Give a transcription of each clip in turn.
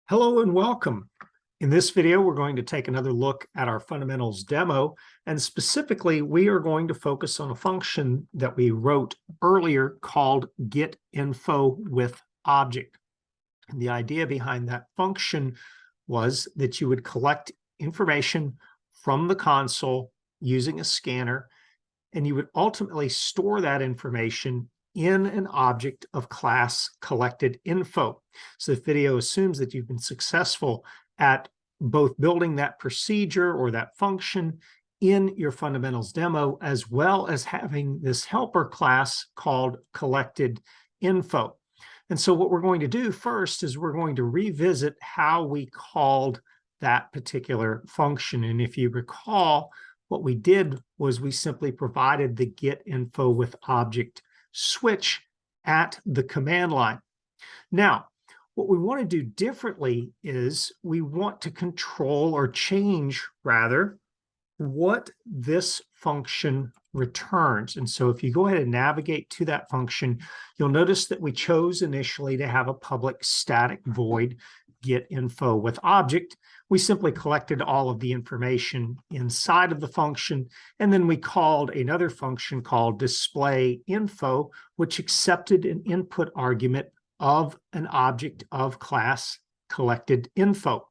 Hello and welcome. In this video, we're going to take another look at our fundamentals demo, and specifically, we are going to focus on a function that we wrote earlier called GetInfoWithObject. And the idea behind that function was that you would collect information from the console using a scanner, and you would ultimately store that information in an object of class CollectedInfo. So the video assumes that you've been successful at both building that procedure or that function in your fundamentals demo, as well as having this helper class called CollectedInfo. And so what we're going to do first is we're going to revisit how we called that particular function. And if you recall, what we did was we simply provided the GetInfoWithObject switch at the command line. Now, what we want to do differently is we want to control or change, rather, what this function returns. And so if you go ahead and navigate to that function, you'll notice that we chose initially to have a public static void GetInfoWithObject. We simply collected all of the information inside of the function, and then we called another function called displayInfo, which accepted an input argument of an object of class CollectedInfo.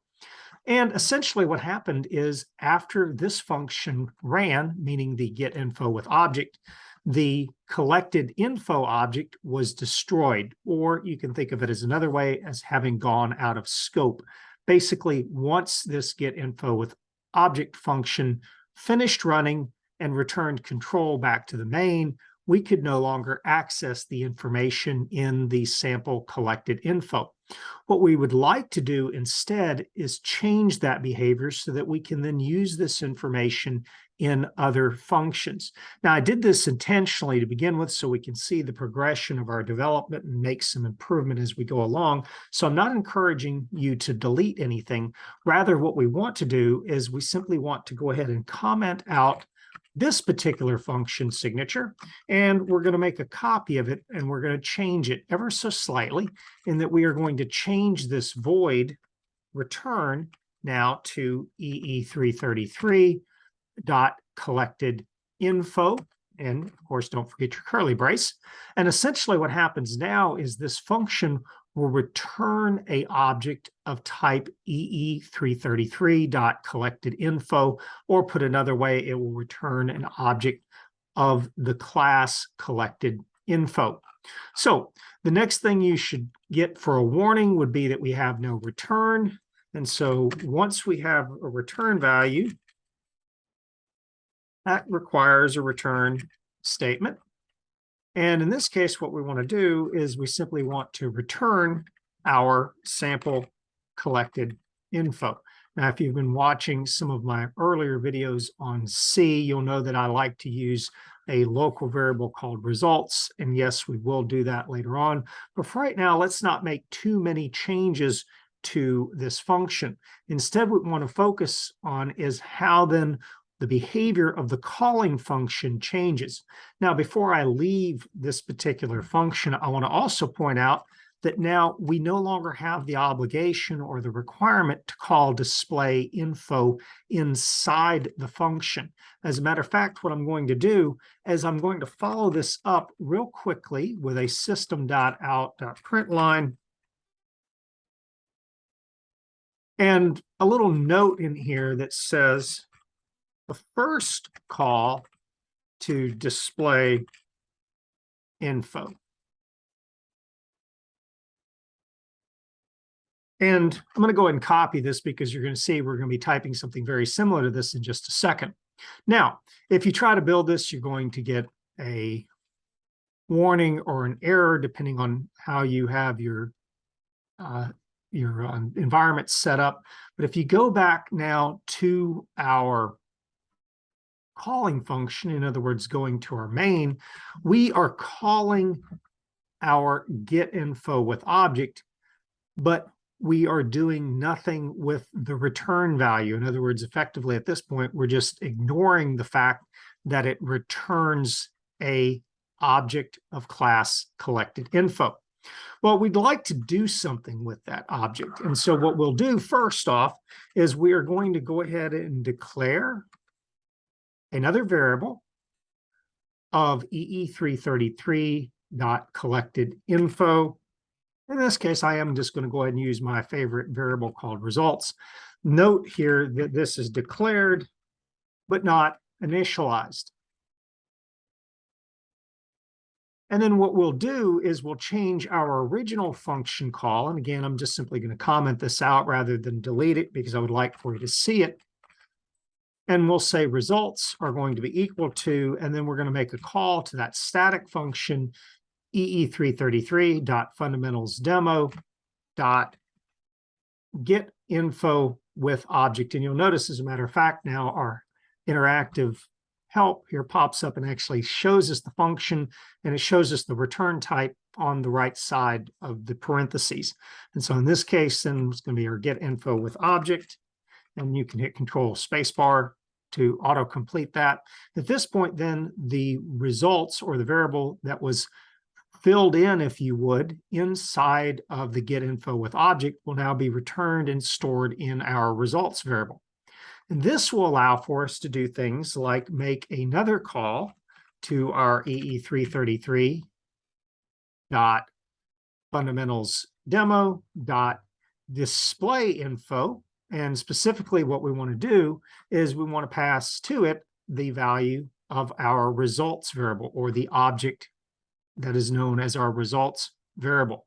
And essentially what happened is after this function ran, meaning the GetInfoWithObject, the CollectedInfo object was destroyed, or you can think of it as another way as having gone out of scope. Basically, once this GetInfoWithObject function finished running and returned control back to the main, we could no longer access the information in the sample CollectedInfo. What we would like to do instead is change that behavior so that we can then use this information in other functions. Now, I did this intentionally to begin with so we can see the progression of our development and make some improvement as we go along. So I'm not encouraging you to delete anything. Rather, what we want to do is we simply want to go ahead and comment out this particular function signature, and we're going to make a copy of it, and we're going to change it ever so slightly in that we are going to change this void return now to EE333.collectedInfo. And of course, don't forget your curly brace. And essentially what happens now is this function will return a object of type EE333.collectedInfo, or put another way, it will return an object of the class CollectedInfo. So the next thing you should get for a warning would be that we have no return. And so once we have a return value, that requires a return statement. And in this case, what we want to do is we simply want to return our sample CollectedInfo. Now, if you've been watching some of my earlier videos on C, you'll know that I like to use a local variable called results. And yes, we will do that later on. But for right now, let's not make too many changes to this function. Instead, what we want to focus on is how then the behavior of the calling function changes. Now, before I leave this particular function, I want to also point out that now we no longer have the obligation or the requirement to call displayInfo inside the function. As a matter of fact, what I'm going to do is I'm going to follow this up real quickly with a system.out.println. And a little note in here that says, the first call to display info. And I'm going to go ahead and copy this because you're going to see we're going to be typing something very similar to this in just a second. Now, if you try to build this, you're going to get a warning or an error depending on how you have your environment set up. But if you go back now to our calling function, in other words, going to our main, we are calling our GetInfoWithObject, but we are doing nothing with the return value. In other words, effectively at this point, we're just ignoring the fact that it returns a object of class CollectedInfo. Well, we'd like to do something with that object. And so what we'll do first off is we are going to go ahead and declare another variable of EE333.CollectedInfo. In this case, I am just going to go ahead and use my favorite variable called results. Note here that this is declared, but not initialized. And then what we'll do is we'll change our original function call. And again, I'm just simply going to comment this out rather than delete it because I would like for you to see it. And we'll say results are going to be equal to, and then we're going to make a call to that static function EE333.FundamentalsDemo.GetInfoWithObject. And you'll notice, as a matter of fact, now our interactive help here pops up and actually shows us the function, and it shows us the return type on the right side of the parentheses. And so in this case, then it's going to be our GetInfoWithObject, and you can hit Control Spacebar to autocomplete that. At this point, then the results, or the variable that was filled in, if you would, inside of the GetInfoWithObject will now be returned and stored in our results variable. And this will allow for us to do things like make another call to our EE333.FundamentalsDemo.DisplayInfo. And specifically what we want to do is we want to pass to it the value of our results variable, or the object that is known as our results variable.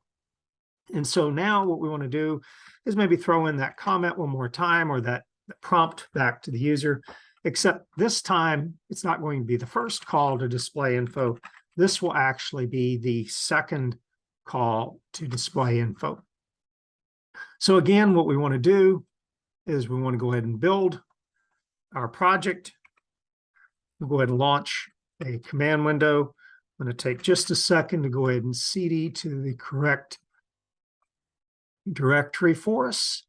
And so now what we want to do is maybe throw in that comment one more time, or that prompt back to the user, except this time it's not going to be the first call to display info. This will actually be the second call to display info. So again, what we want to do is we want to go ahead and build our project. We'll go ahead and launch a command window. I'm going to take just a second to go ahead and cd to the correct directory for us.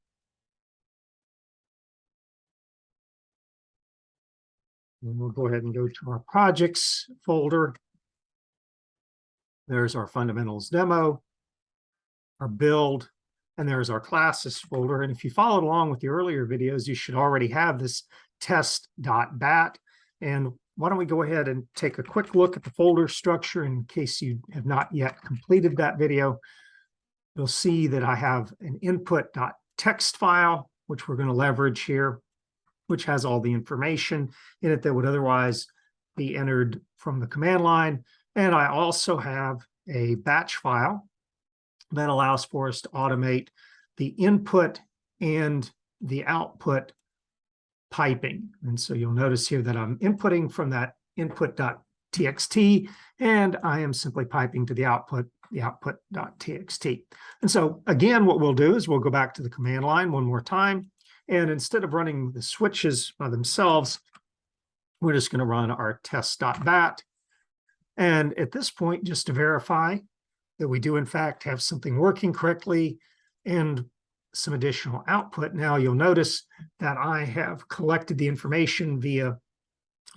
And we'll go ahead and go to our projects folder. There's our fundamentals demo, our build, and there's our classes folder. And if you followed along with the earlier videos, you should already have this test.bat. And why don't we go ahead and take a quick look at the folder structure in case you have not yet completed that video. You'll see that I have an input.txt file, which we're going to leverage here, which has all the information in it that would otherwise be entered from the command line. And I also have a batch file that allows for us to automate the input and the output piping. And so you'll notice here that I'm inputting from that input.txt, and I am simply piping to the output.txt. And so again, what we'll do is we'll go back to the command line one more time. And instead of running the switches by themselves, we're just going to run our test.bat. And at this point, just to verify that we do in fact have something working correctly and some additional output, now you'll notice that I have collected the information via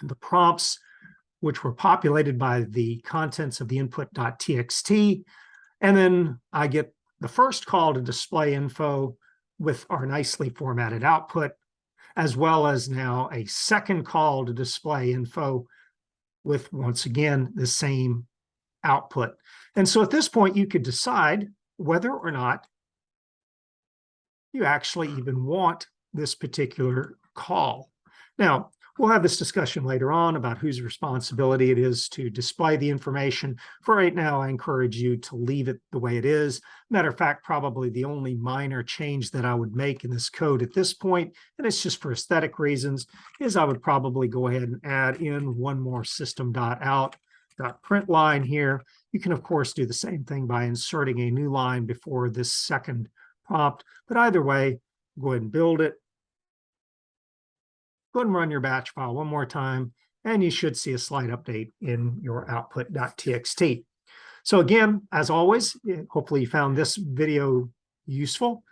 the prompts, which were populated by the contents of the input.txt. And then I get the first call to display info with our nicely formatted output, as well as now a second call to display info with, once again, the same output. And so at this point, you could decide whether or not you actually even want this particular call. Now, we'll have this discussion later on about whose responsibility it is to display the information. For right now, I encourage you to leave it the way it is. Matter of fact, probably the only minor change that I would make in this code at this point, and it's just for aesthetic reasons, is I would probably go ahead and add in one more system.out.print line here. You can, of course, do the same thing by inserting a new line before this second prompt. But either way, go ahead and build it. Go ahead and run your batch file one more time, and you should see a slight update in your output.txt. So again, as always, hopefully you found this video useful.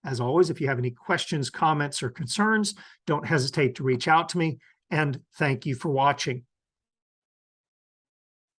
As always, if you have any questions, comments, or concerns, don't hesitate to reach out to me, and thank you for watching.